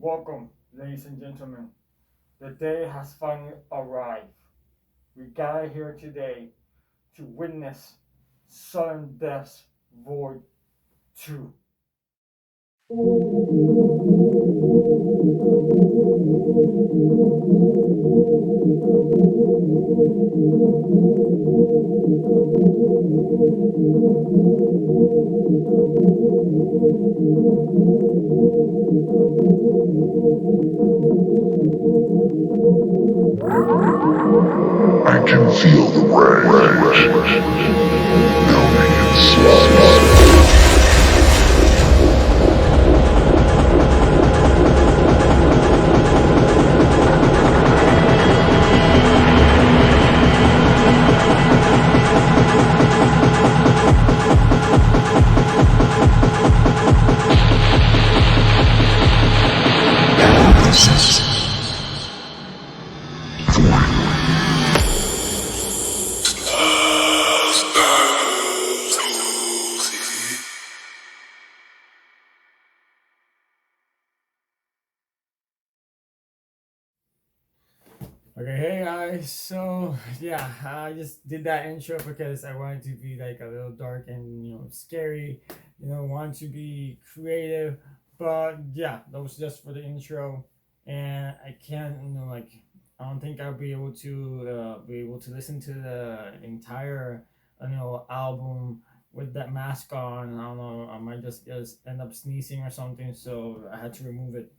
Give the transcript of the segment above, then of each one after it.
Welcome, ladies and gentlemen. The day has finally arrived. We gather here today to witness Svdden Death VOYD II. I can feel the rage building inside. Okay, hey guys, so yeah, I just did that intro because I wanted to be like a little dark and scary, want to be creative, but yeah, that was just for the intro, and I can't, I don't think I'll be able to listen to the entire, album with that mask on. I don't know, I might just end up sneezing or something, so I had to remove it.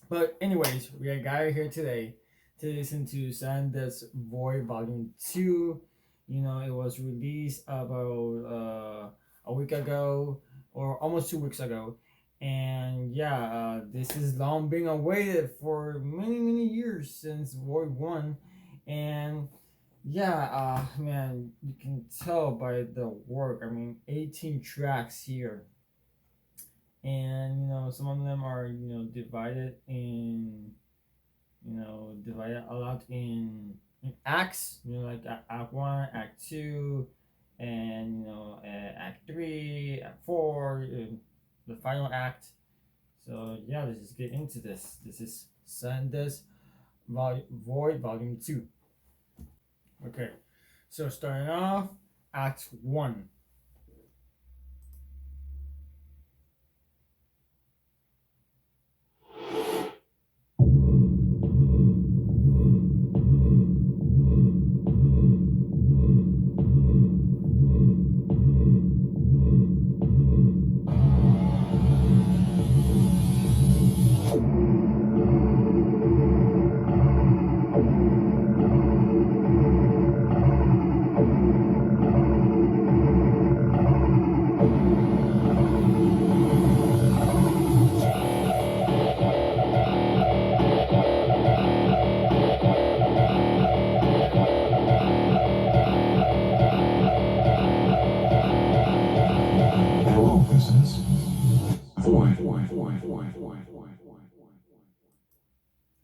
But anyways, we got a guy here today to listen to Svdden Death VOYD Volume 2. It was released about a week ago, or almost 2 weeks ago. And yeah, this is long being awaited for many years since VOYD 1. And yeah, man, you can tell by the work. I mean, 18 tracks here. And some of them are divided a lot in acts, like act 1, act 2, and act 3, act 4, the final act. So yeah, let's just get into this. This is Svdden Death VOYD Volume 2. Okay, so starting off, act 1.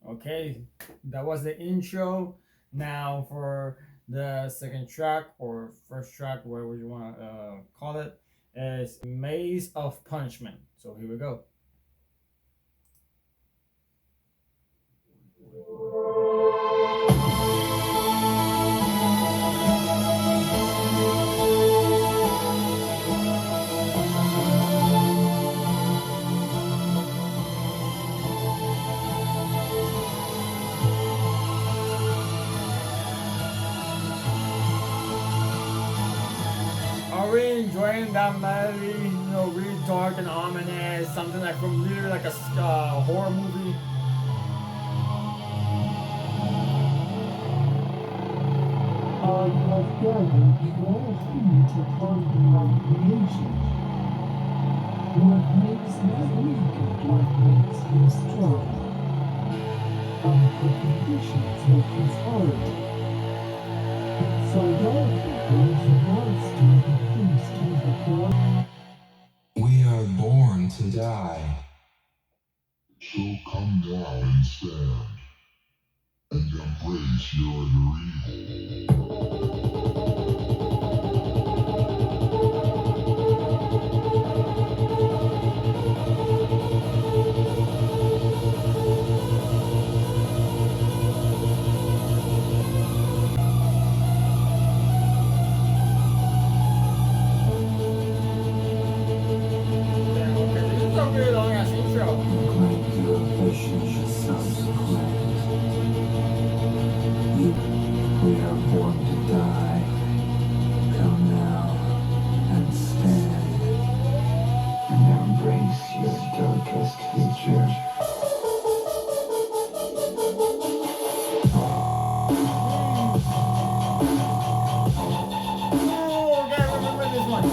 Okay, that was the intro. Now for the second track, or first track, whatever you want to call it, is Maze of Punishment. So here we go. Really enjoying that melody, really dark and ominous, something like from really like a horror movie. I have gathered 12 feet upon my creation. What makes me weak and what makes me strong. And the conditions make us hard. So your people is a monster who thinks to the core. We are born to die. So come down and stand, and embrace your evil. really long ass intro. Great your vision subsequent. We are born to die. Come now and stand and embrace your darkest future. Oh, gotta remember this one.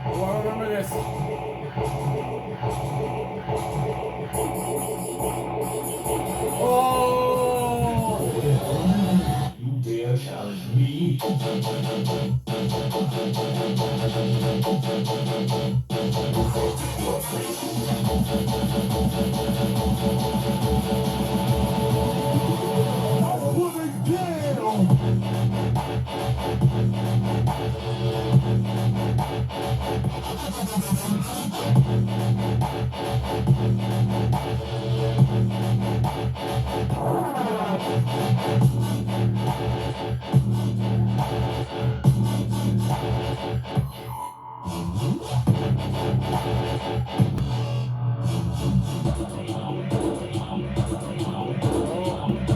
Oh, I remember this. Oh! You dare challenge me?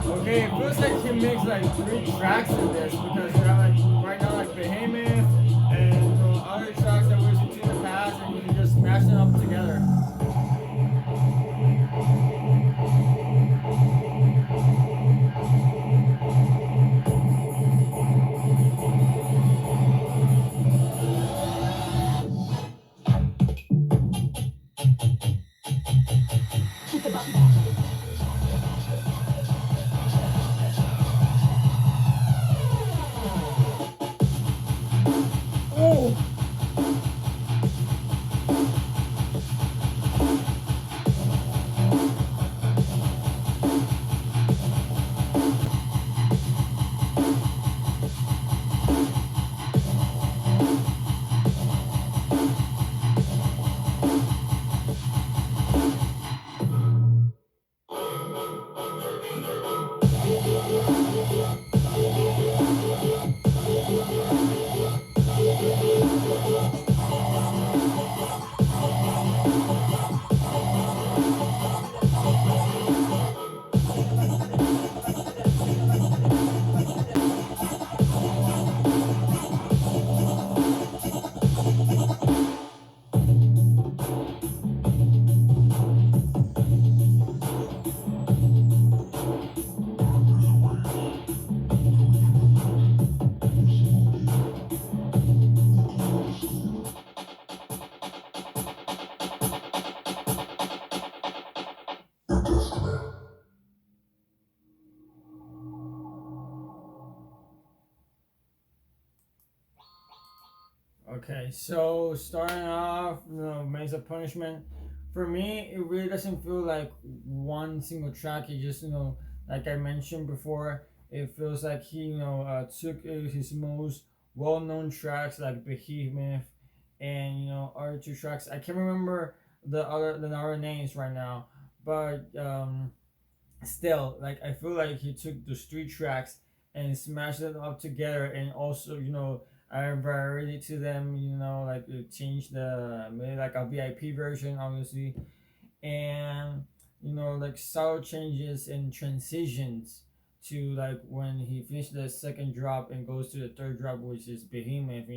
Okay, it feels like he makes like 3 tracks in this because you have like right now like Behemoth and other tracks that we listened to in the past and you can just smash them up together. Oh! Okay, so starting off, Maze of Punishment. For me, it really doesn't feel like one single track. It just, like I mentioned before, it feels like he, took his most well-known tracks like Behemoth and other 2 tracks. I can't remember the other names right now, but still, like I feel like he took those 3 tracks and smashed them up together, and also add variety to them. Like change made like a VIP version, obviously, and like subtle changes and transitions to like when he finished the second drop and goes to the third drop, which is Behemoth.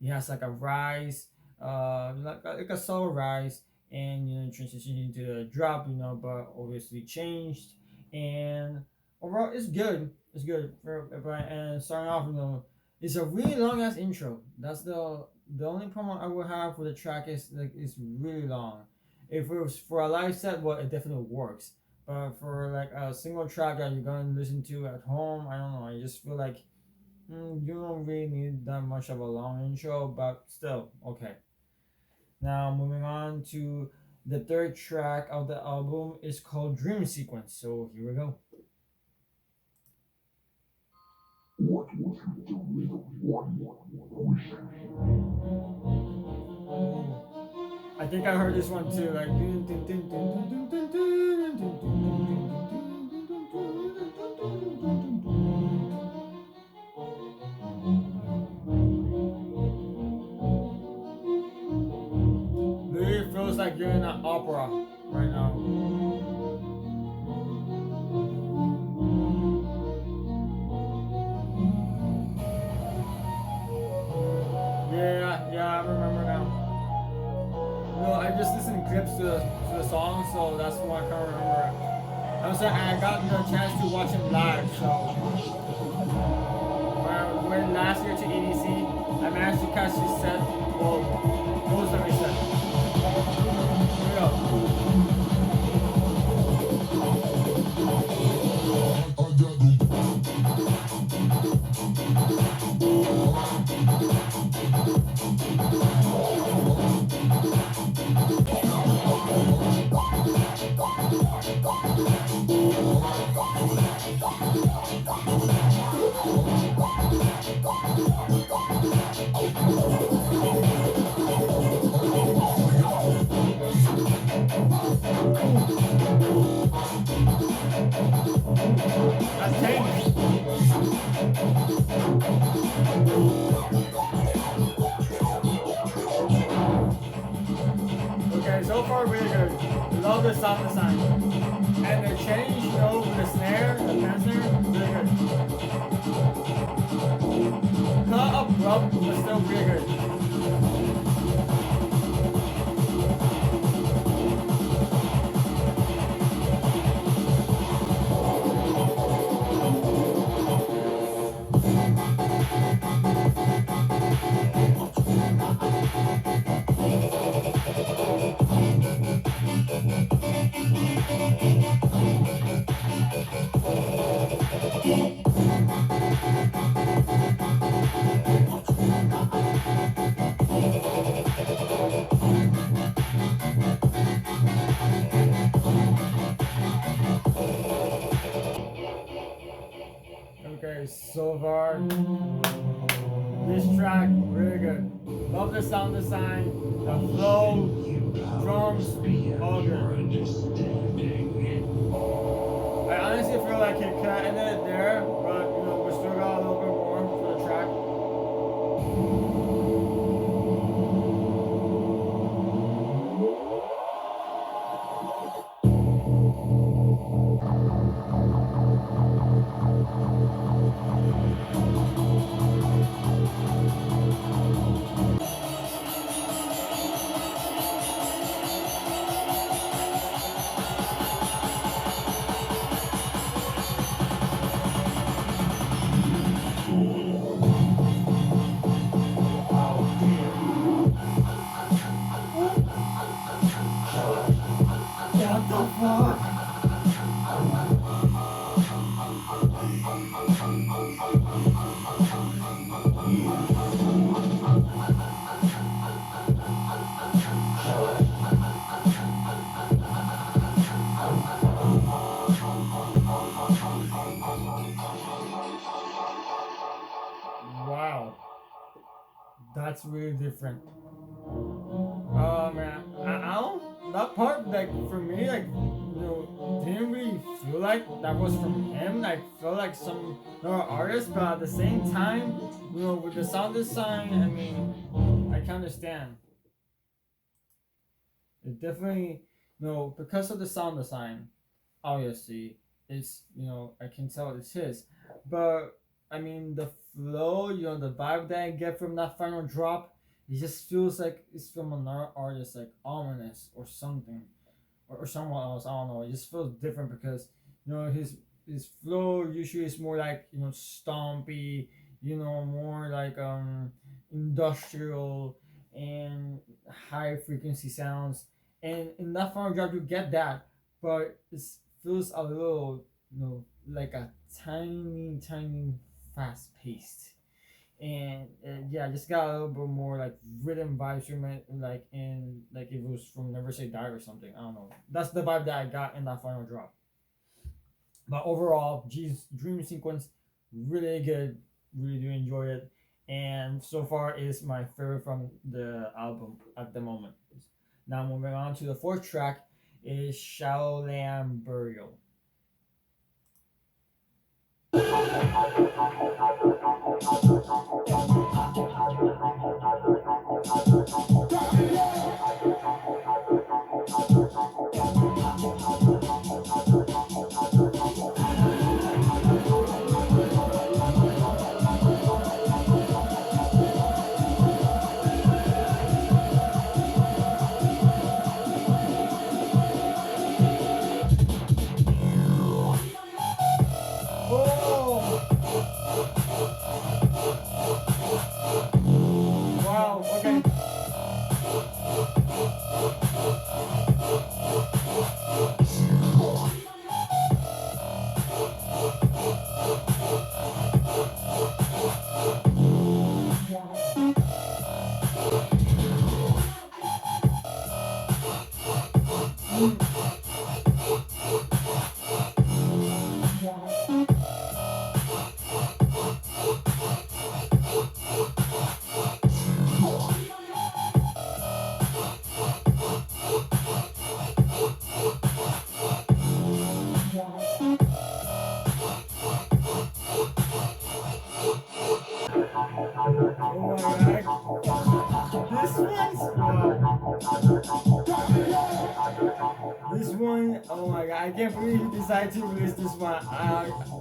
He has like a rise, like a subtle rise, and transitioning into the drop. But obviously changed, and overall it's good. It's good and starting off. It's a really long ass intro. That's the only problem I would have for the track is like it's really long. If it was for a live set, well, it definitely works. But for like a single track that you're gonna listen to at home, I don't know. I just feel like you don't really need that much of a long intro, but still okay. Now moving on to The third track of the album is called Dream Sequence. So here we go. What would you do with one wish? I think I heard this one too. Like. Literally feels like you're in an opera right now. Yeah, I remember now. I just listened to clips to the song, so that's why I can't remember it. I'm saying I got the chance to watch him live, so when I went last year to EDC, I managed to catch his set. Well, most of his set. Here we go. That's changed. Okay, so far really good. Love the sound design. And the change, with the snare, the pan snare, really good. Not abrupt, but still really good. Okay, so far, this track, really good. Love the sound design, the flow, drums, all good. I honestly feel like it could have ended it there, but we still got a little bit more for the track. What the fuck? Wow, that's really different. Oh man, I don't. That part, like for me, like didn't really feel like that was from him. Like felt like some another artist, but at the same time, with the sound design, I mean, I can understand. It definitely, because of the sound design, obviously, it's I can tell it's his, but I mean the flow, the vibe that I get from that final drop, it just feels like it's from another artist, like ominous or something, or someone else. I don't know. It just feels different because his flow usually is more like stompy, more like industrial and high frequency sounds. And in that final drop, you get that, but it feels a little, like a tiny, tiny fast paced. and yeah, just got a little bit more like rhythm vibes from it, like if it was from Never Say Die or something. I don't know. That's the vibe that I got in that final drop. But overall, G's dream sequence really good. Really do enjoy it, and so far is my favorite from the album at the moment. Now moving on to the fourth track is Shadowland Burial. Oh! Wow, okay. Oh my god. This one's this one, oh my god, I can't believe he decided to release this one.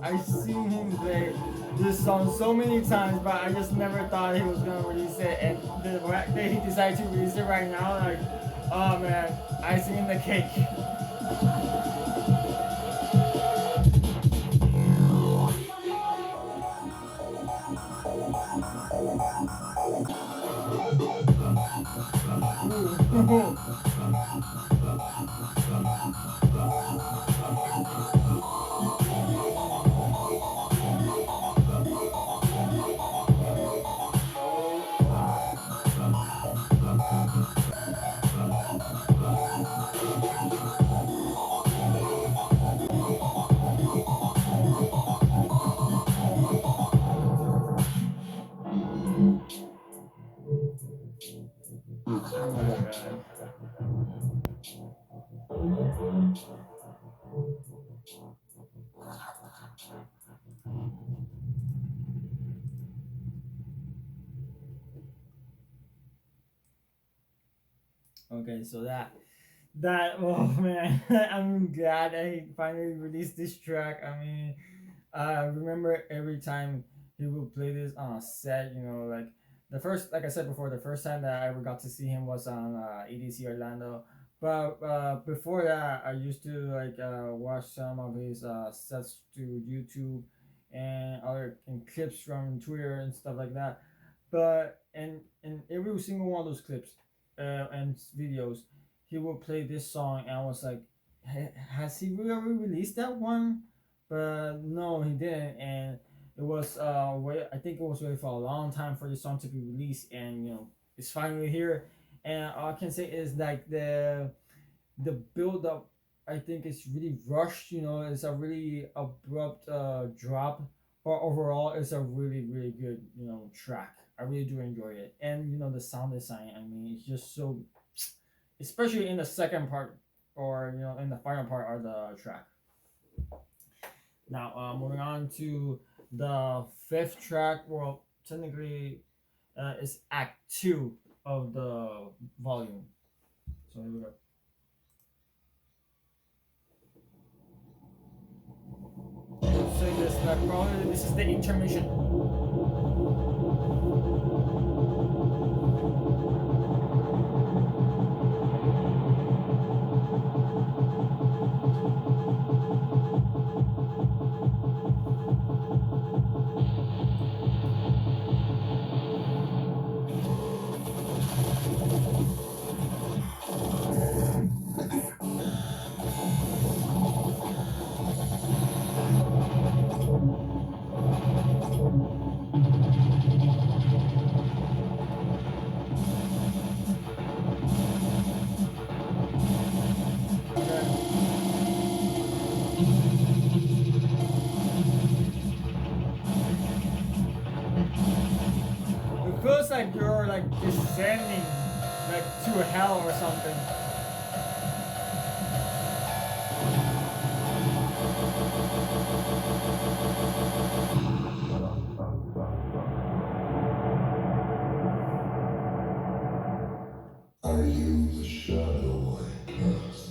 I've seen him play this song so many times, but I just never thought he was gonna release it. And the fact that he decided to release it right now, like, oh man, icing in the cake. Ooh. Okay, so that oh man, I'm glad I finally released this track. I mean, I remember every time he would play this on a set, like the first, like I said before, the first time that I ever got to see him was on EDC Orlando. But before that, I used to like watch some of his sets to YouTube and other and clips from Twitter and stuff like that. But and every single one of those clips and videos, he would play this song, and I was like, has he really released that one? But no, he didn't, and it was I think it was waiting for a long time for this song to be released, and it's finally here. And all I can say is like the build up, I think it's really rushed. It's a really abrupt drop, but overall it's a really really good track. I really do enjoy it, and the sound design. I mean, it's just so, especially in the second part, or in the final part of the track. Now, moving on to the fifth track. Well, technically, it's Act 2 of the volume. So here we go. So this is the intermission. hell or something. Are you the shadow I cast?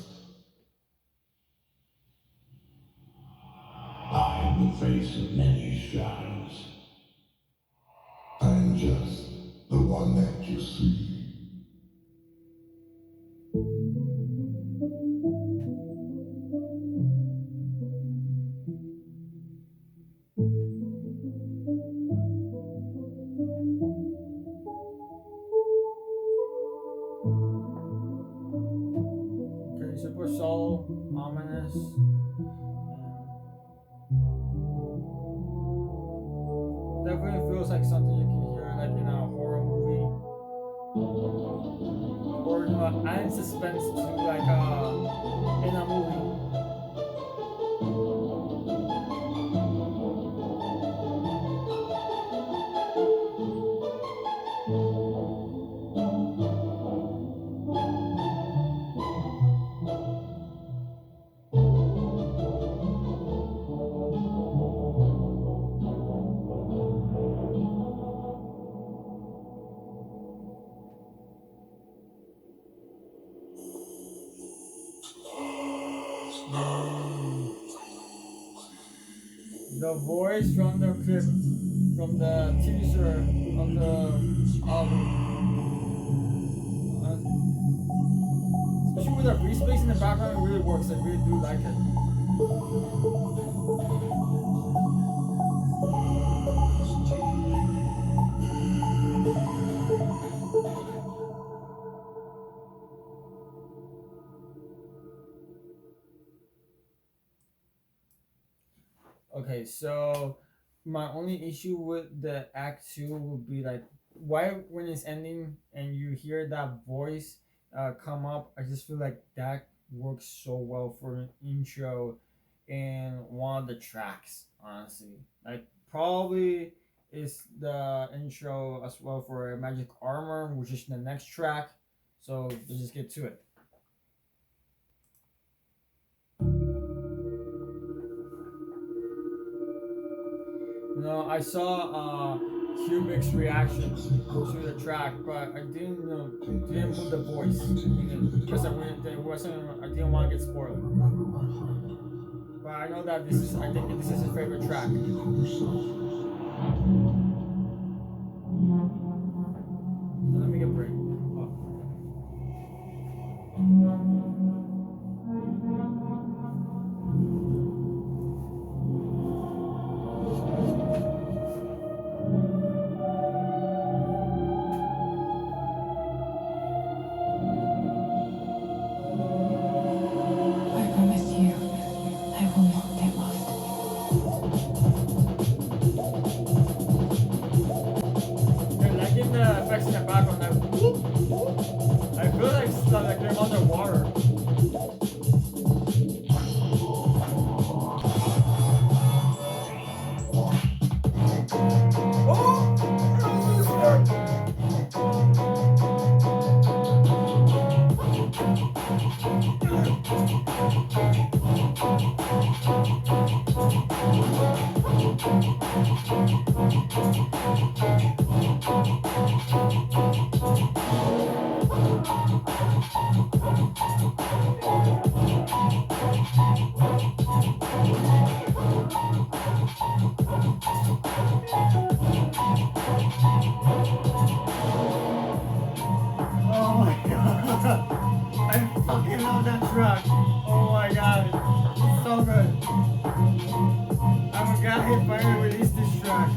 I am the face of many shadows. I'm just the one that you see. Okay, super soul, ominous. Definitely feels like something you can hear like in a horror movie, or add suspense to like in a movie. The voice from the clip, from the teaser of the album, especially with the free space in the background, it really works. I really do like it. Okay, so my only issue with the act 2 would be like, why when it's ending and you hear that voice come up, I just feel like that works so well for an intro in one of the tracks, honestly. Like, probably is the intro as well for Magic Armor, which is the next track. So let's just get to it. No, I saw Kubik's reaction to the track, but I didn't put the voice in it because I didn't want to get spoiled. Remember, my friend. But I know that I think this is his favorite track. Let me get a break. I promise you, I will not get lost. They're liking the effects in the background. Like, whoop, whoop. I feel like they're underwater. Oh my god. I fucking love that track. Oh my god. It's so good. I'm glad he finally released this track.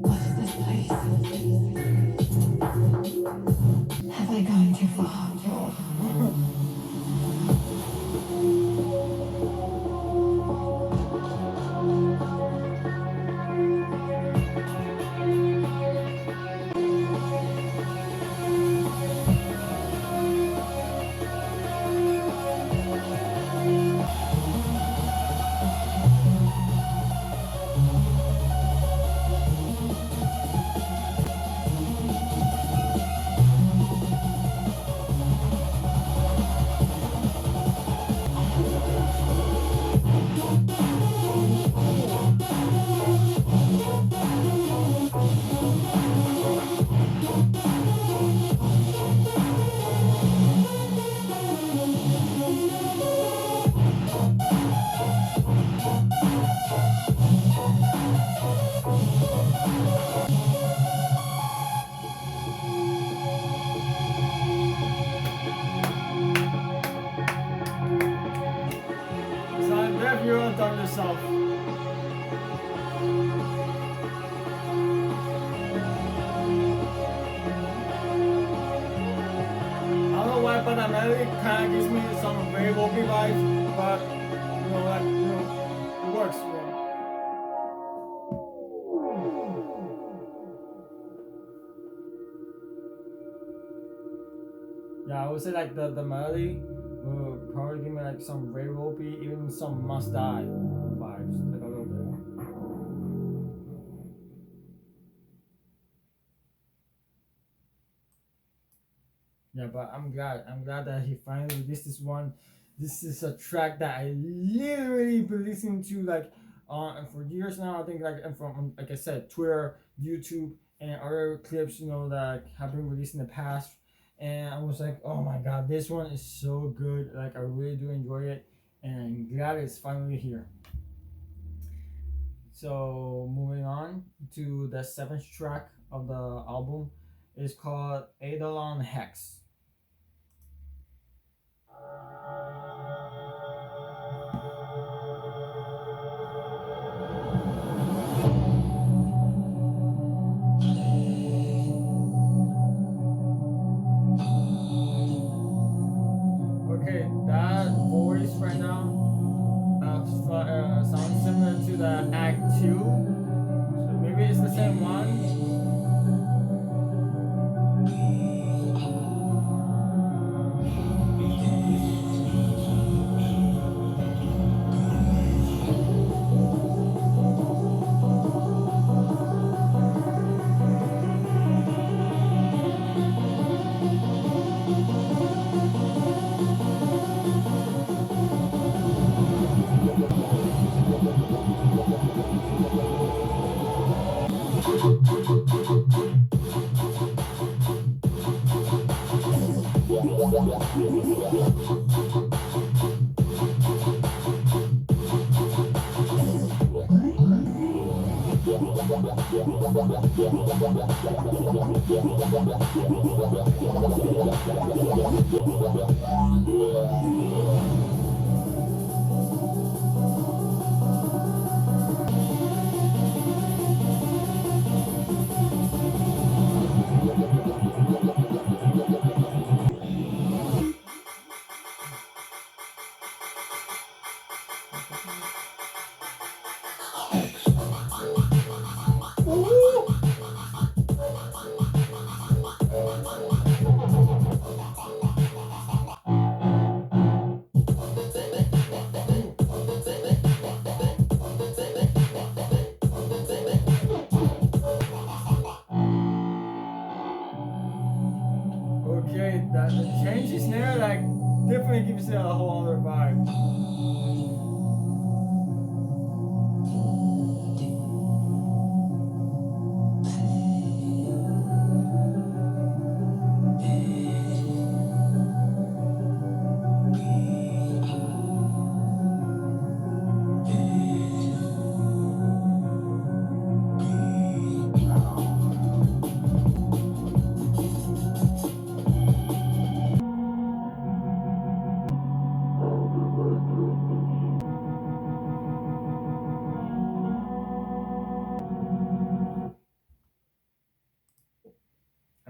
What is this place? Have I gone too far? myself. I don't know why, but that melody kind of gives me some very vocally vibes, but you know, like, you know, it works. You know. Yeah, I would say like the melody will probably give me like some very ropey, even some Must Die vibes, like a little bit. Yeah, but I'm glad that he finally released this one. This is a track that I literally been listening to like for years now. I think like from like I said, Twitter, YouTube, and other clips, you know, that have been released in the past. And I was like, oh my god, this one is so good. Like I really do enjoy it, and I'm glad it's finally here. So moving on to the seventh track of the album is called EIDOLON Hex. Okay, that voice right now sounds similar to the Act 2. So maybe it's the same one. Okay, that the change is there, like definitely gives it a whole other vibe.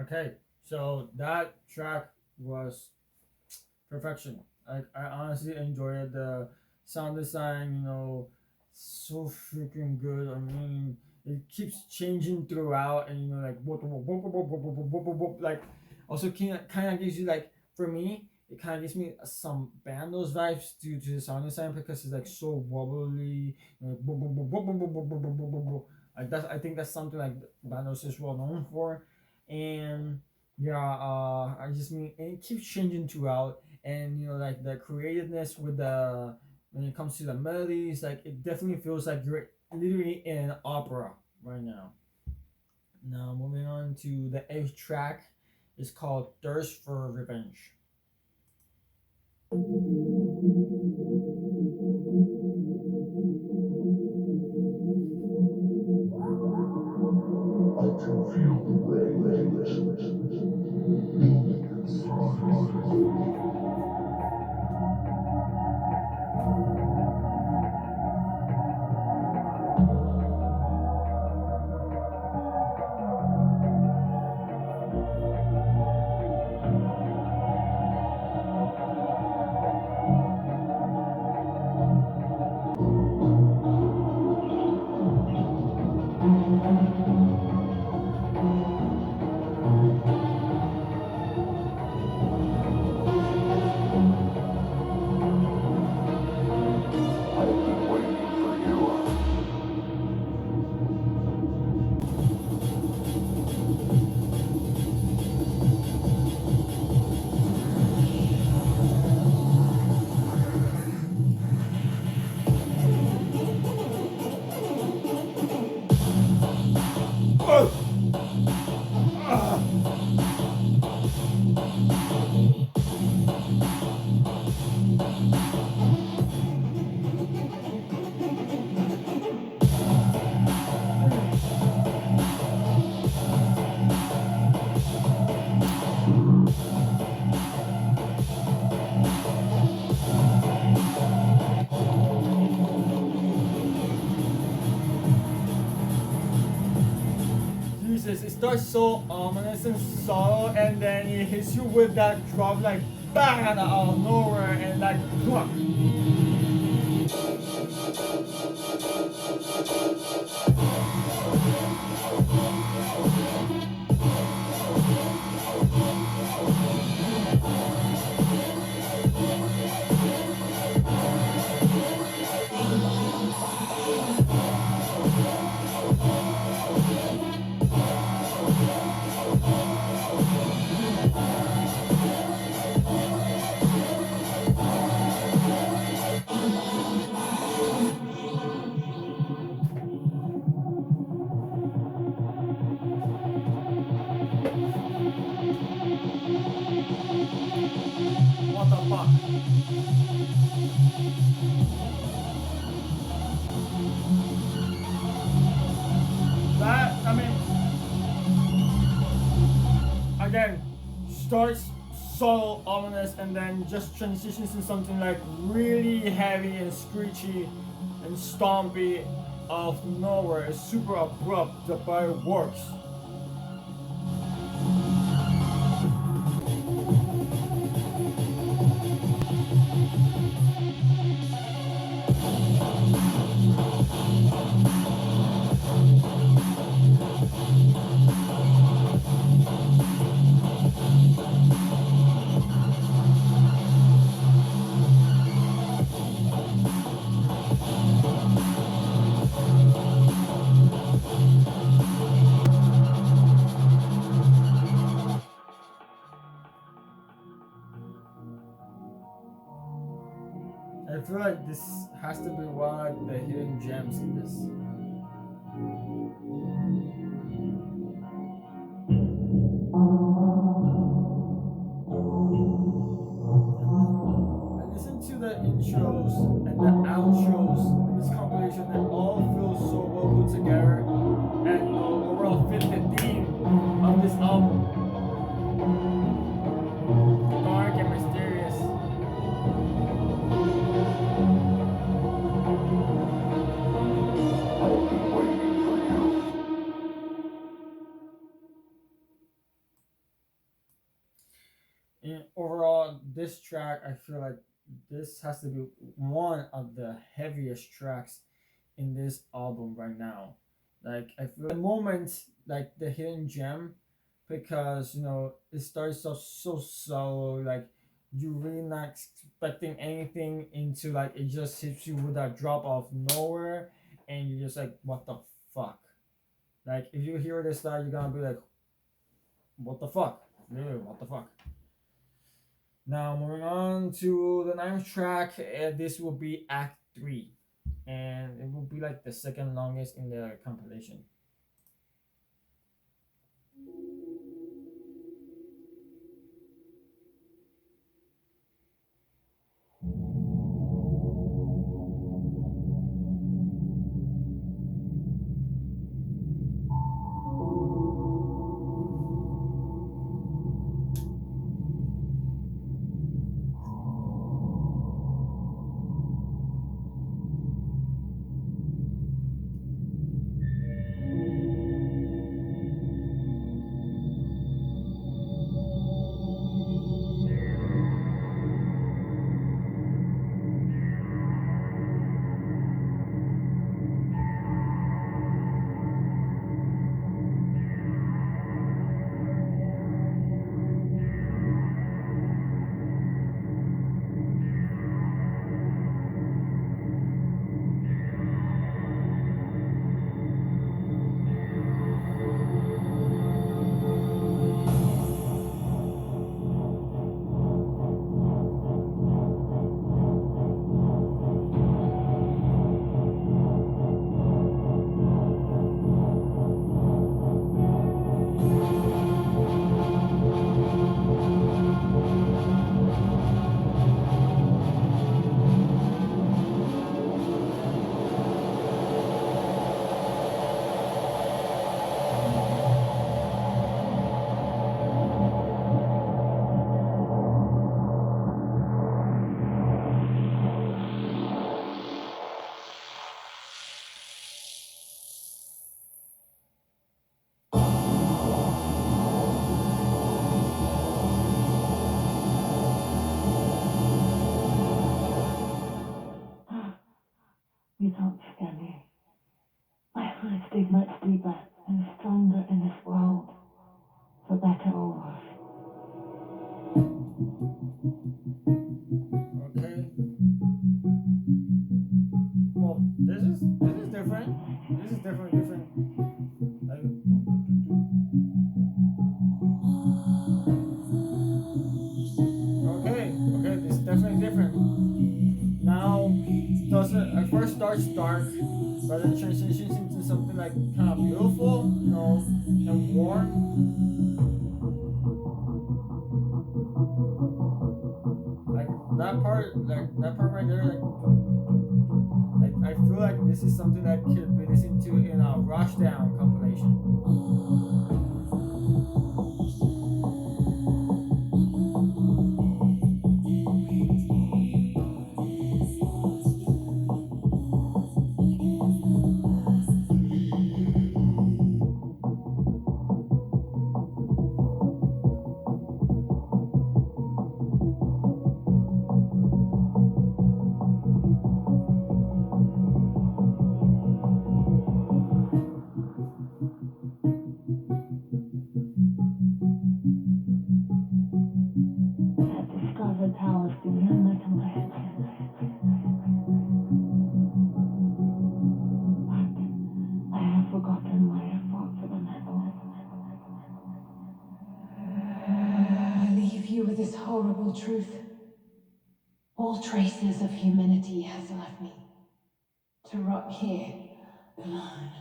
Okay, so that track was perfection. I honestly enjoyed the sound design, you know, so freaking good. I mean, it keeps changing throughout, and you know, like like also kind of gives you like for me, it kind of gives me some bandos vibes due to the sound design because it's like so wobbly, like that's I think that's something like bandos is well known for, and yeah, I just mean and it keeps changing throughout, and you know like the creativeness with the when it comes to the melodies, like it definitely feels like you're literally in an opera right now. Now moving on to the eighth track is called Thirst for Revenge. I can feel the rage building inside. starts so ominous and subtle, and then it hits you with that drop like bang out of nowhere, and like plunk. What the fuck? That, I mean, again, starts subtle, ominous, and then just transitions to something like really heavy and screechy and stompy out of nowhere. It's super abrupt, but it works. I feel like this has to be one of the hidden gems in this. I listen to the intros and the outros in this compilation that all feel so well put together and overall fit the theme of this album. Dark and mysterious. I've been waiting for you. And overall, this track, I feel like this has to be one of the heaviest tracks in this album right now. Like I feel the moment like the hidden gem, because it starts off so slow, like you really not expecting anything into like it just hits you with that drop of nowhere, and you're just like, what the fuck? Like if you hear this start, you're gonna be like, what the fuck? Really, what the fuck? Now moving on to the ninth track, this will be Act 3, and it will be like the second longest in the compilation. Okay. Well, this is different. This is different. Like, okay, this is definitely different. Now, doesn't at first starts dark, but then transitions into something like kind of beautiful, and warm. Like that part right there, like I feel like this is something that could be listened to in a Rushdown compilation. I have discovered powers beyond my comprehension. But I have forgotten why I fought for the metal. I leave you with this horrible truth. All traces of humanity has left me. To rot here, alone.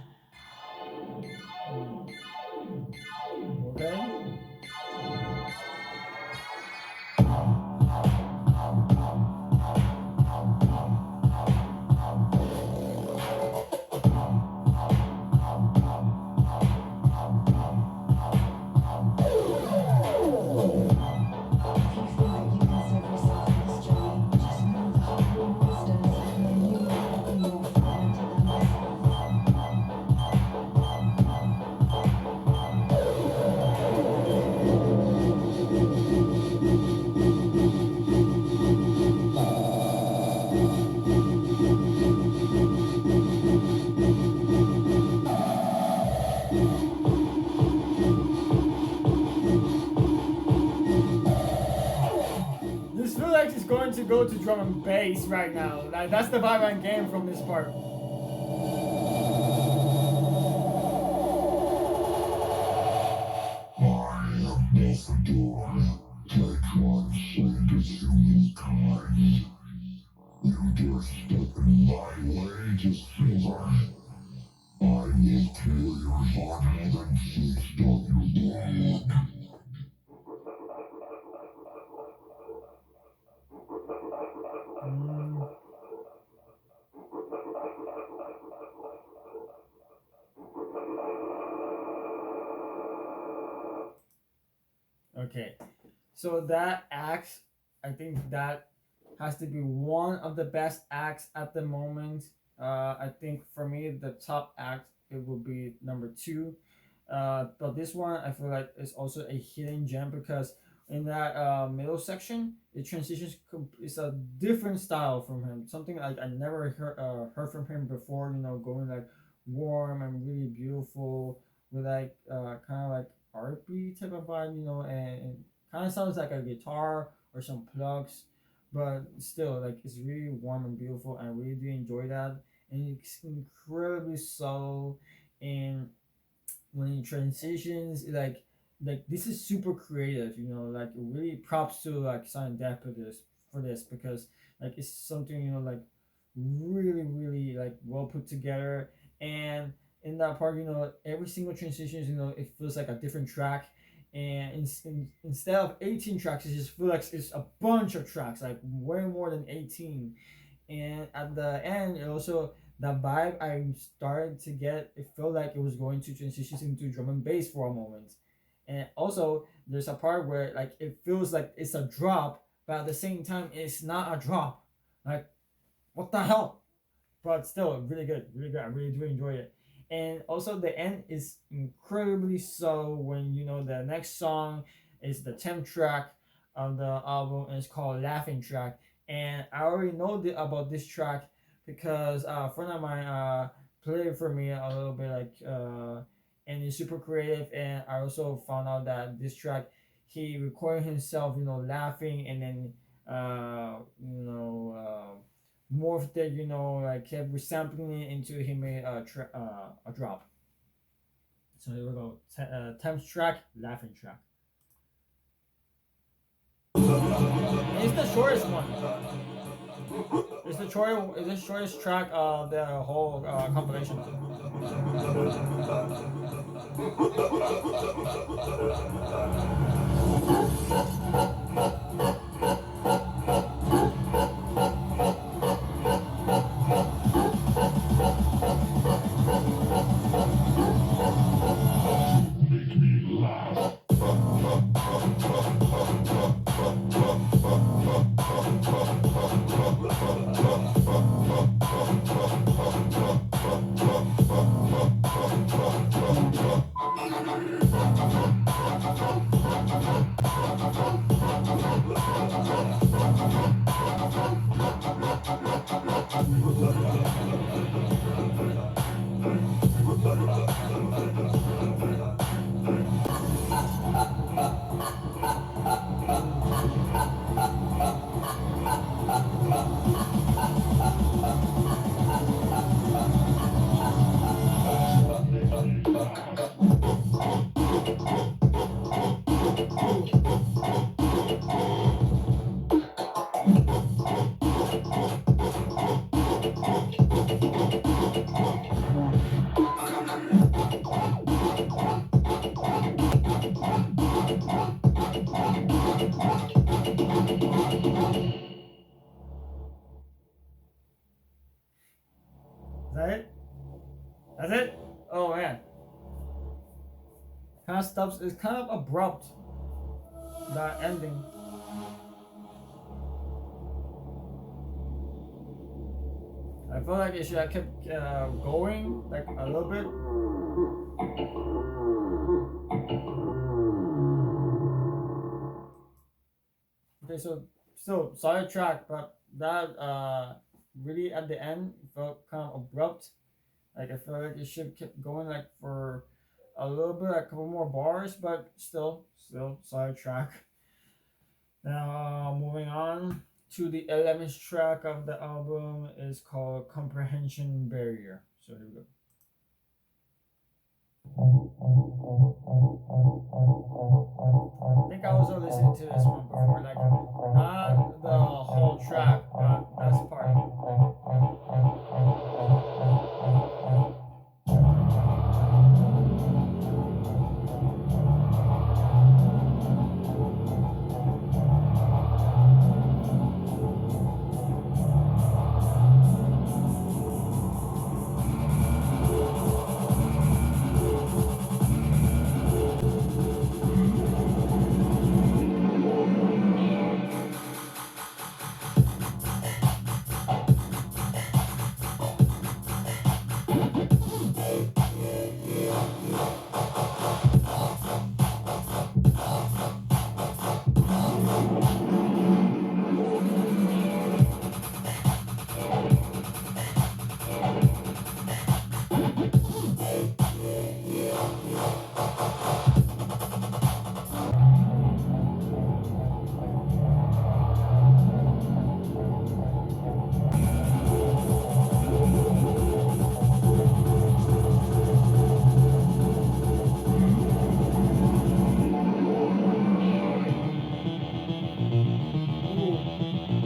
Okay. This feels like it's going to go to drum and bass right now. Like that's the vibe I'm getting from this part. Okay, so that act, I think that has to be one of the best acts at the moment. I think for me, the top act it will be number two. But this one I feel like is also a hidden gem because in that middle section, it transitions. It's a different style from him. Something like I never heard from him before. Going like warm and really beautiful with like kind of like R&B type of vibe. And kind of sounds like a guitar or some plugs, but still like it's really warm and beautiful. I really do enjoy that, and it's incredibly subtle and when it transitions like this is super creative, like really props to like Svdden Death for this because like it's something like really like well put together. And in that part, every single transition, it feels like a different track. And instead of 18 tracks, it just feels like it's a bunch of tracks, like way more than 18. And at the end, it also the vibe I started to get, it felt like it was going to transition into drum and bass for a moment. And also, there's a part where like it feels like it's a drop, but at the same time, it's not a drop. Like, what the hell? But still, really good, really good. I really do enjoy it. And also, the end is incredibly so when the next song is the 10th track of the album, and it's called Laughing Track. And I already know about this track because a friend of mine played it for me a little bit, like, and it's super creative. And I also found out that this track he recorded himself, you know, laughing, and then morphed it, you know, like kept resampling it into he made a drop. So here we go. Temps track, laughing track. And it's the shortest one. It's the shortest track of the whole compilation. Make me laugh. Is that it? That's it? Oh man. Kind of stops. It's kind of abrupt. That ending. I feel like it should have kept going like a little bit. Okay, so still solid track, but that really at the end felt kind of abrupt. Like I feel like it should keep going like for a little bit, a couple more bars, but still solid track. Now moving on to the 11th track of the album is called Comprehension Barrier. So here we go. I think I was listening to this one before, like not the whole track, but that's part.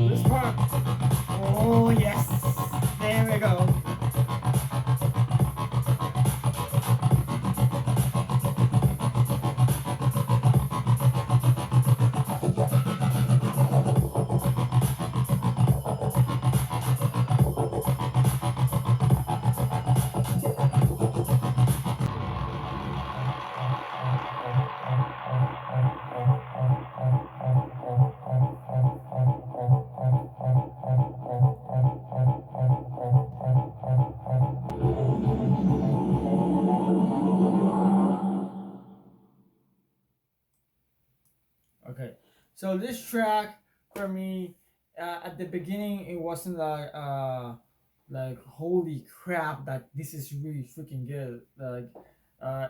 This part. Oh yes. There we go. Okay, so this track for me, at the beginning, it wasn't like holy crap that this is really freaking good. Like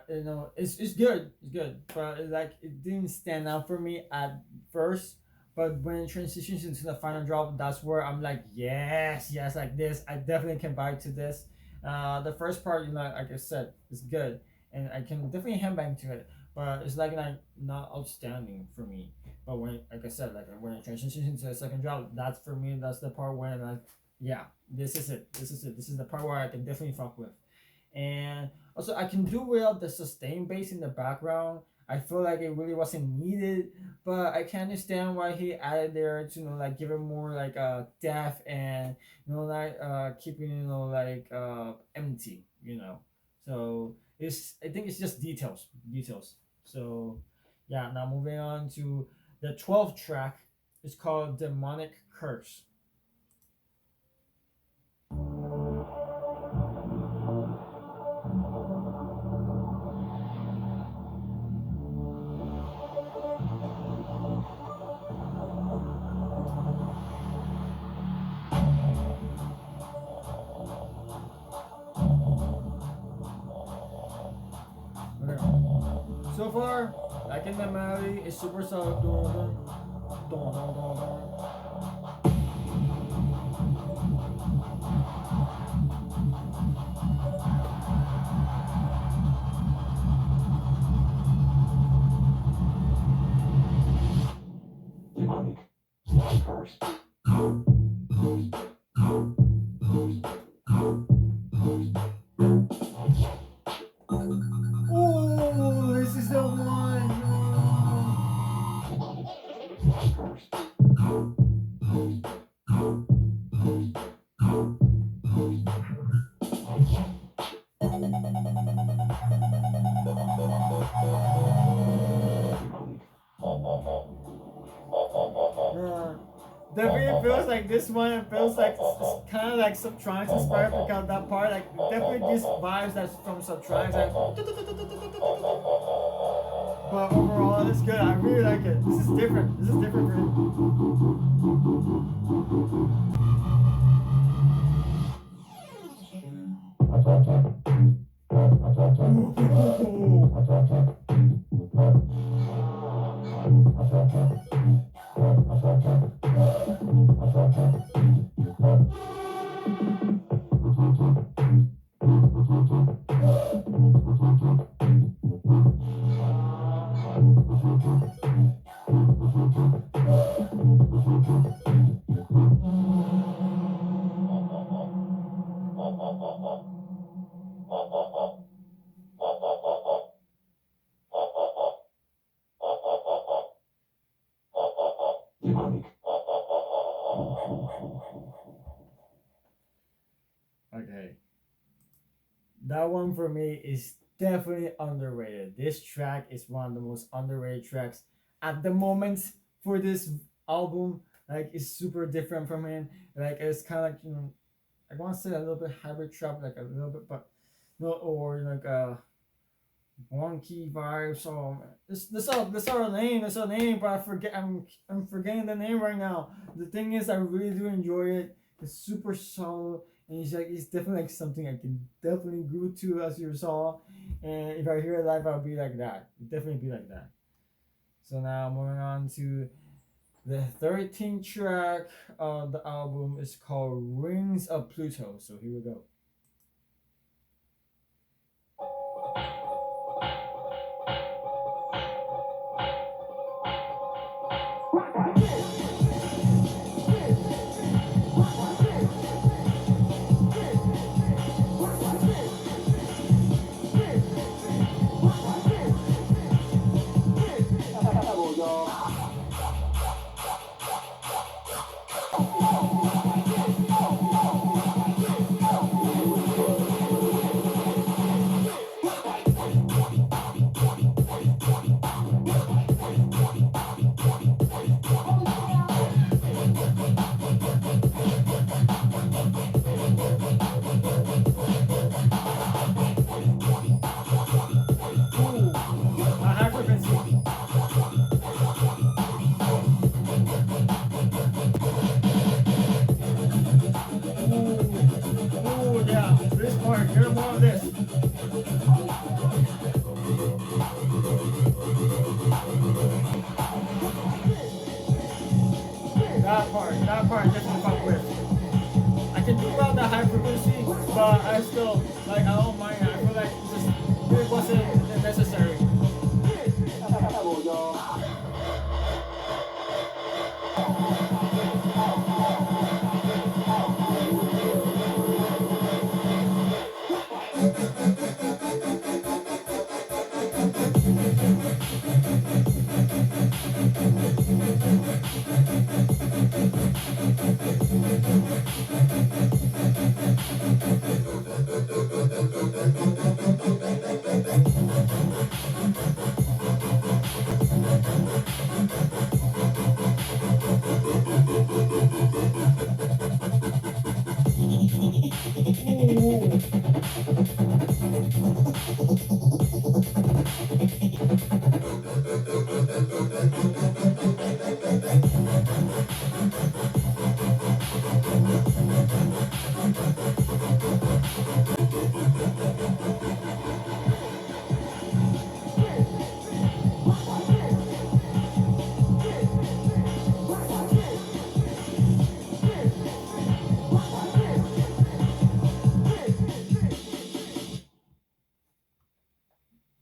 You know, it's good, it's good, but like it didn't stand out for me at first. But when it transitions into the final drop, that's where I'm like, yes, yes, like this, I definitely can vibe to this. The first part, you know, like I said, is good, and I can definitely hand bang to it, but it's like not outstanding for me. But when, like I said, like when it transitions into the second drop, that's for me. That's the part where like, yeah, this is it. This is it. This is the part where I can definitely fuck with. And also, I can do without the sustain bass in the background. I feel like it really wasn't needed, but I can understand why he added there to, you know, like give it more like depth, and you know, like keeping, you know, like empty, you know. So it's, I think it's just details, details. So yeah, now moving on to the 12th track. It's called Demonic Curse. Okay. So far, like in the melody, it's super solid. Dun, dun, dun, dun, dun. Demonic curse. Oh, this is the one. Definitely feels like this one. It feels like it's kind of like Subtronics inspired, because that part like definitely gives vibes that's from Subtronics. Like, but overall, it's good. I really like it. This is different. This is different for Demonic. Okay. That one for me is definitely underrated. This track is one of the most underrated tracks at the moment for this album. Like, it's super different from him. Like, it's kind of like, you know, I want to say a little bit hybrid trap, like a little bit, but no, or like wonky vibes. So this our name, this our name, but I'm forgetting the name right now. The thing is, I really do enjoy it. It's super solid, and it's definitely like something I can definitely groove to, as you saw. And if I hear it live, I'll be like that. Definitely be like that. So now moving on to the 13th track of the album is called Rings of Pluto. So here we go. High frequency. that part I definitely fuck with. I can do about the high frequency, but I still like I don't mind it. I feel like it wasn't necessary.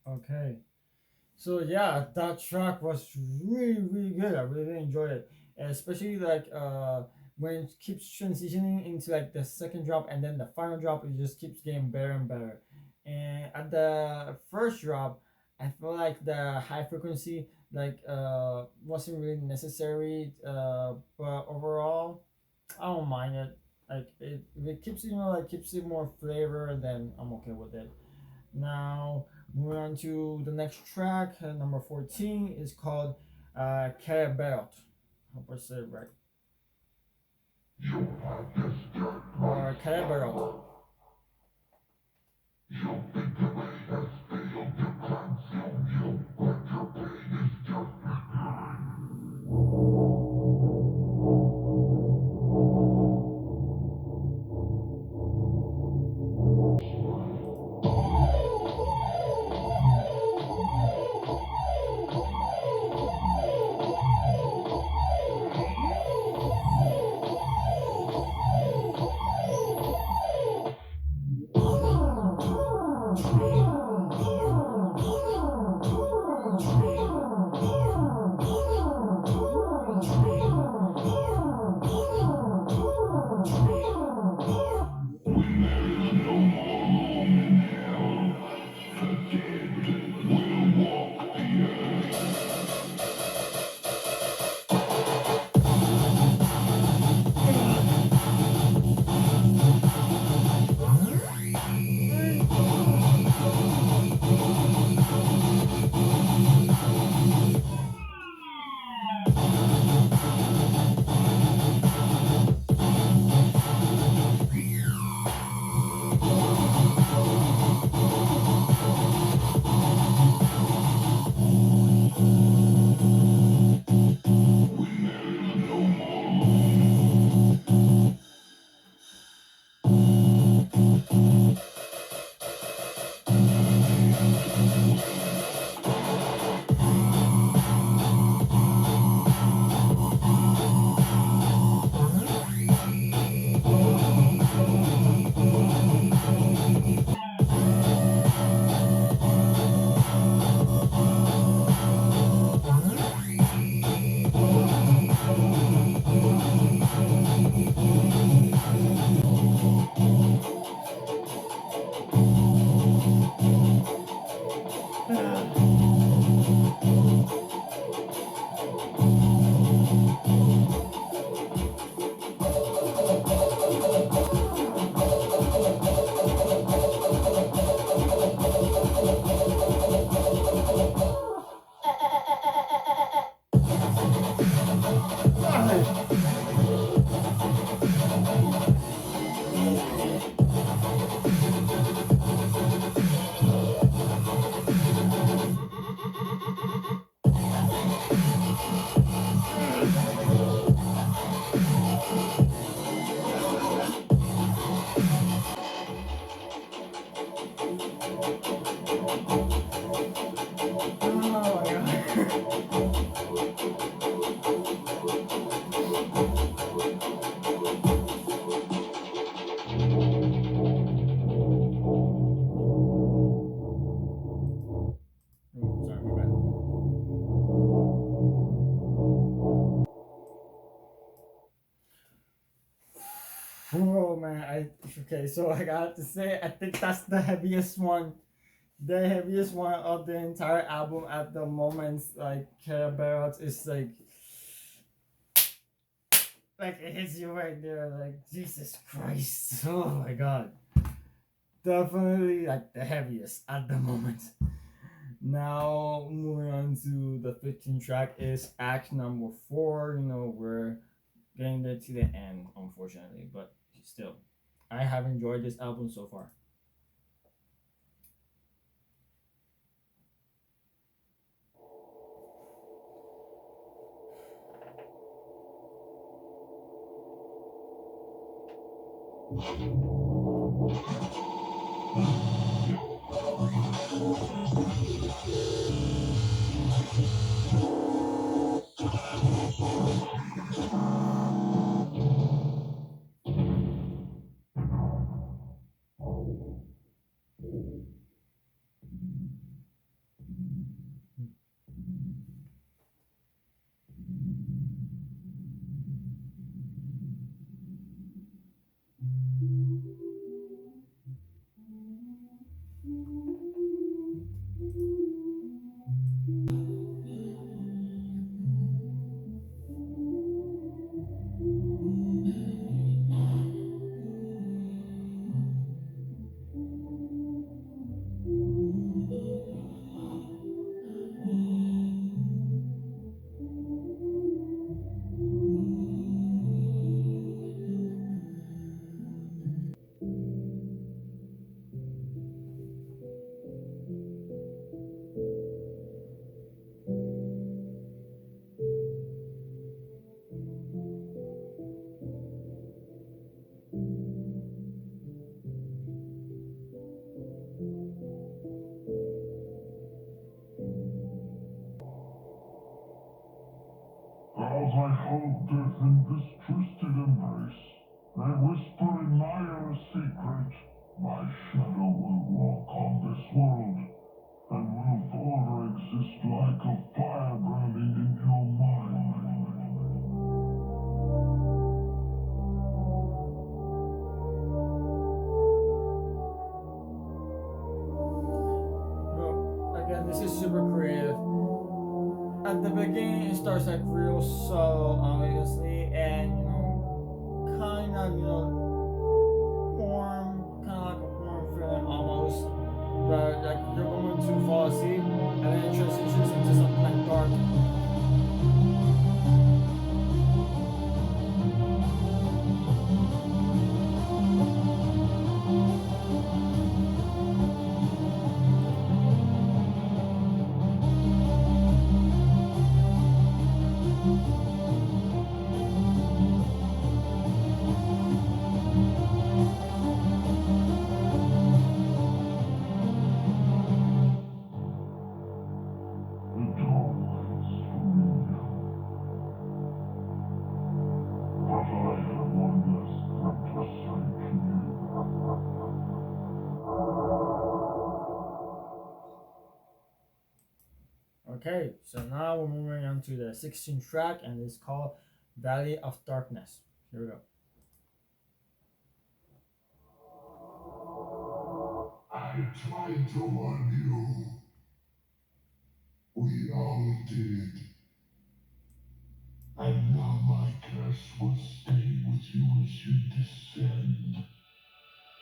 Okay. So yeah, that track was really good. I really enjoyed it, and especially like when it keeps transitioning into like the second drop and then the final drop, it just keeps getting better and better. And at the first drop, I feel like the high frequency wasn't really necessary. But overall, I don't mind it. Like it, if it keeps keeps it more flavor, then I'm okay with it. Now, moving on to the next track, number 14 is called KEREBEROT. Hope I said it right. Or KEREBEROT. Oh my god. Oh man, okay. So I got to say, I think that's the heaviest one. The heaviest one of the entire album at the moment. Like KEREBEROT is like it hits you right there. Like Jesus Christ. Oh my God. Definitely like the heaviest at the moment. Now moving on to the 15th track is act number 4. You know, we're getting there to the end, unfortunately, but still, I have enjoyed this album so far. As I hold death in this twisted embrace, I whisper in my ear a secret. My shadow will walk on this world, and will forever exist like a fire burning in your mind. No, again, this is super creative. At the beginning, it starts like real subtle, obviously, and kind of, warm, kind of like a warm feeling almost. But like you're going to fall asleep, and then it transitions into something like dark. Okay, so now we're moving on to the 16th track, and it's called Valley of Darkness. Here we go. I tried to warn you. We all did. And now my curse will stay with you as you descend.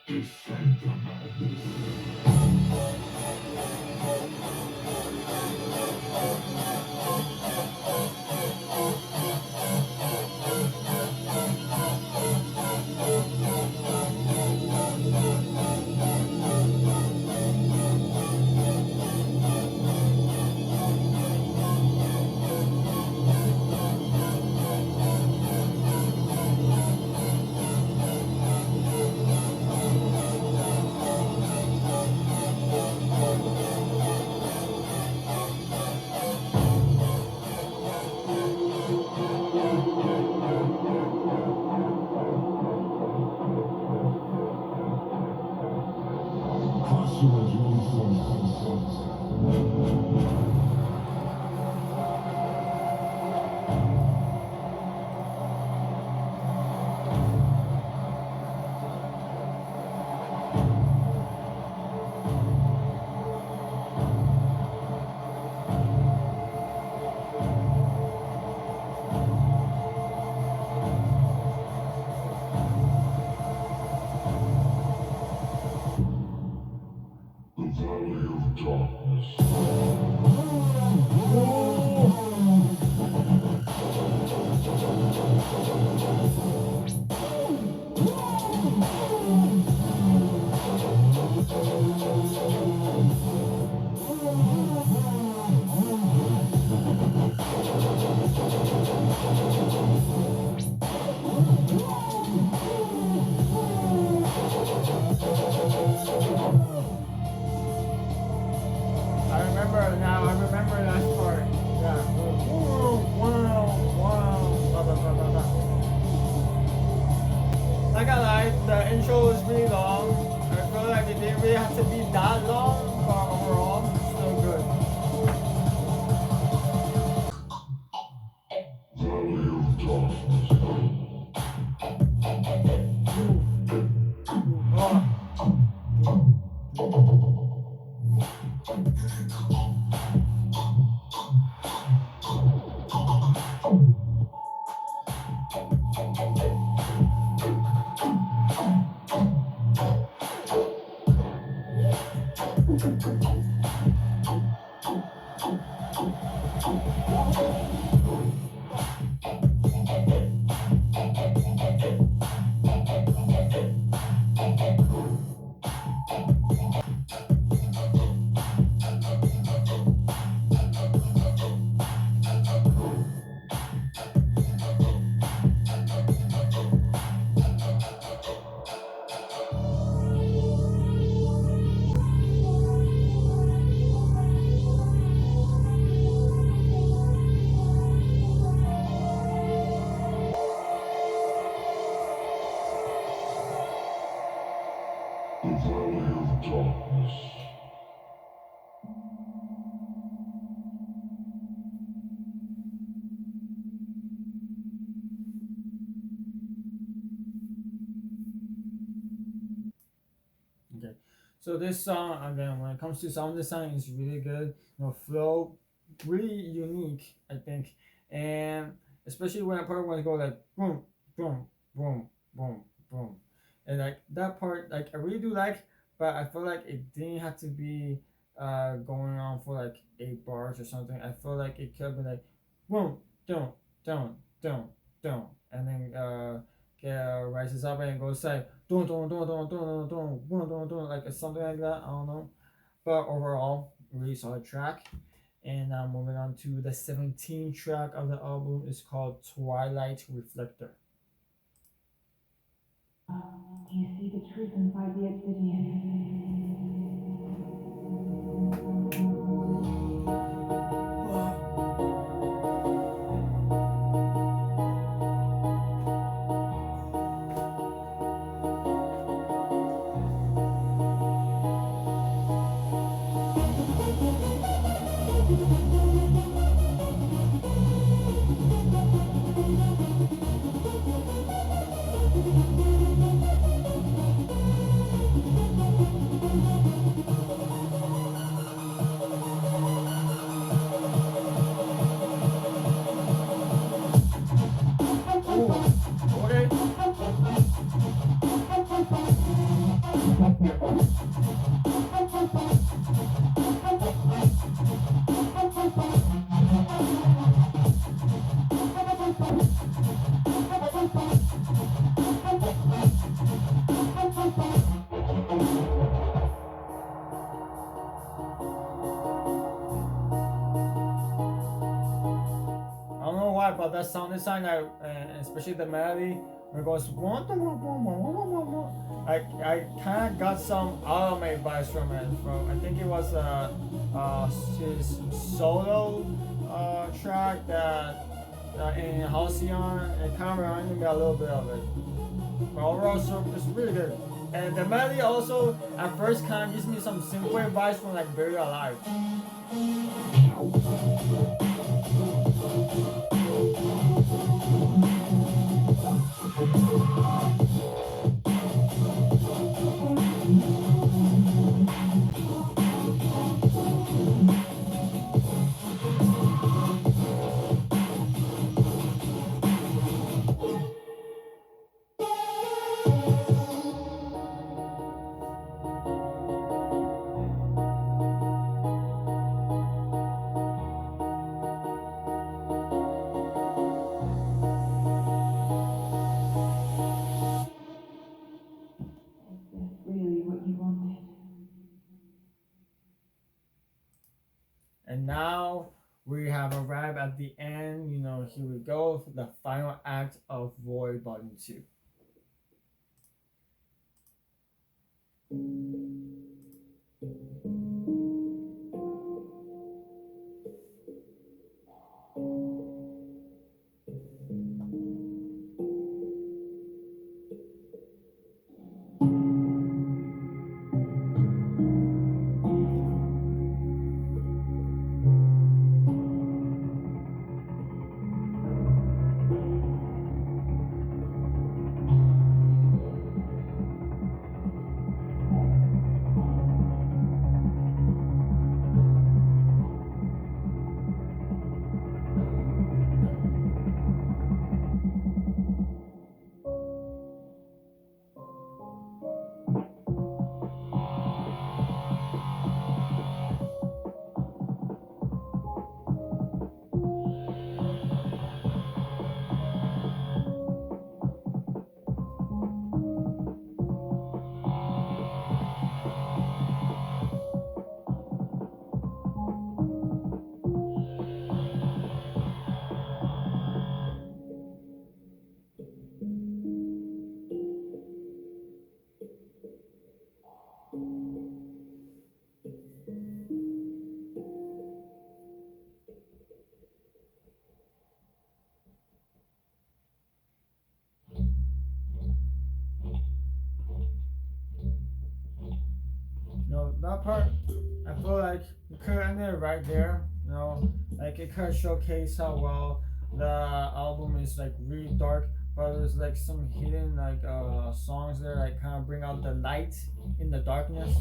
Descend to madness. intro is really long. I feel like it didn't really have to be that long, but overall, it's still good. Valley of Darkness. The Valley of Darkness. Okay, so this song again, when it comes to sound design, is really good. You know, flow, really unique, I think, and especially when a part when it go like boom, boom, boom, boom, boom, and like that part, like I really do like, but I feel like it didn't have to be going on for like 8 bars or something. I feel like it could be like boom, don't, don't, don't, don't, and then rises up and goes like like something like that. I don't know, but overall, really solid track. And now moving on to the 17th track of the album is called Twilight Reflector. Do you see the truth inside the obsidian? Okay. I don't know why, but that sound design, especially the melody, when it goes I kind of got some automated vibes from it. From I think it was his solo track that in Halcyon. It kind of reminded me a little bit of it. But overall, so it's really good. And the melody also at first kind of gives me some synthwave vibes from like Very Alive. Is this really what you wanted? And now we have arrived at the end. You know, here we go, the final act of Void Volume 2. part, I feel like you could end it right there. You know, like it could showcase how well the album is like really dark, but there's like some hidden like songs there like kind of bring out the light in the darkness.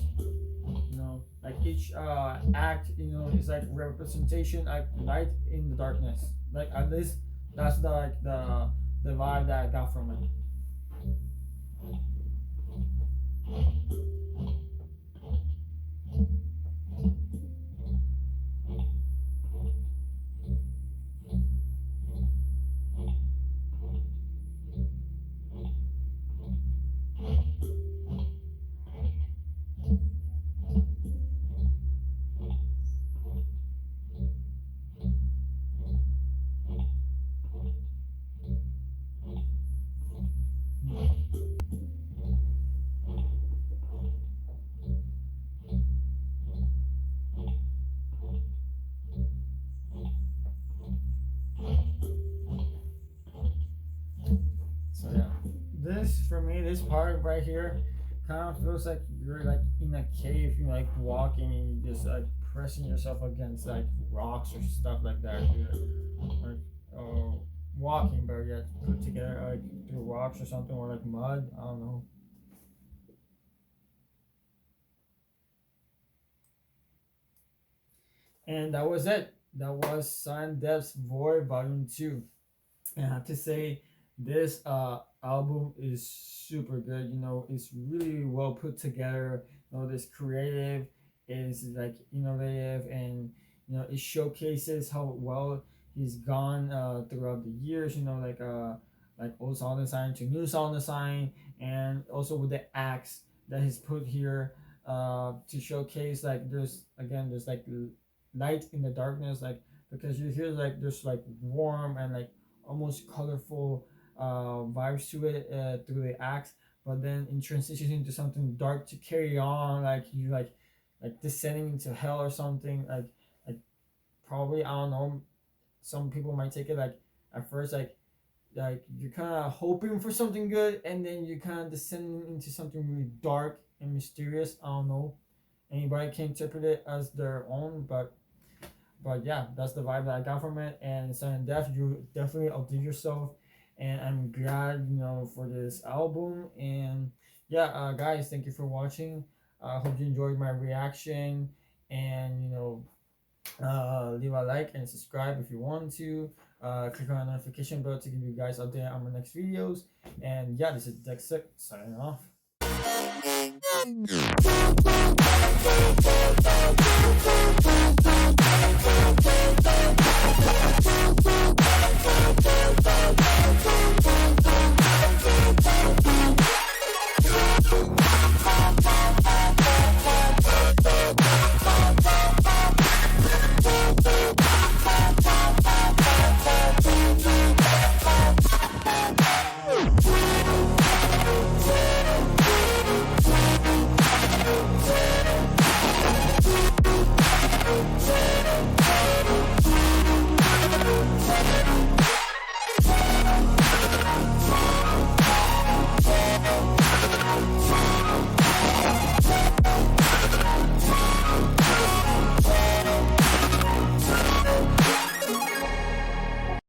You know, like each act, you know, is like representation like light in the darkness. Like at least that's the like the vibe that I got from it. So yeah, this for me, this part right here, kind of feels like you're like in a cave, you like walking and you just like pressing yourself against like rocks or stuff like that. You're like walking, but yet put together like through rocks or something or like mud. I don't know. And that was it. That was Svdden Death VOYD Volume 2. And I have to say, this album is super good. You know, it's really well put together. You know, this creative is like innovative, and you know it showcases how well he's gone throughout the years. You know, like old sound design to new sound design, and also with the acts that he's put here to showcase like there's like light in the darkness, like because you hear like there's like warm and like almost colorful vibes to it through the acts, but then in transition into something dark to carry on, like you like descending into hell or something, like probably I don't know. Some people might take it like at first like you're kind of hoping for something good, and then you're kind of descending into something really dark and mysterious. I don't know. Anybody can interpret it as their own, but yeah, that's the vibe that I got from it. And Svdden Death, you definitely outdid yourself, and I'm glad for this album. And yeah, guys, thank you for watching. I hope you enjoyed my reaction, and leave a like and subscribe if you want to. Click on the notification bell to give you guys update on my next videos. And yeah, this is Dexter signing off.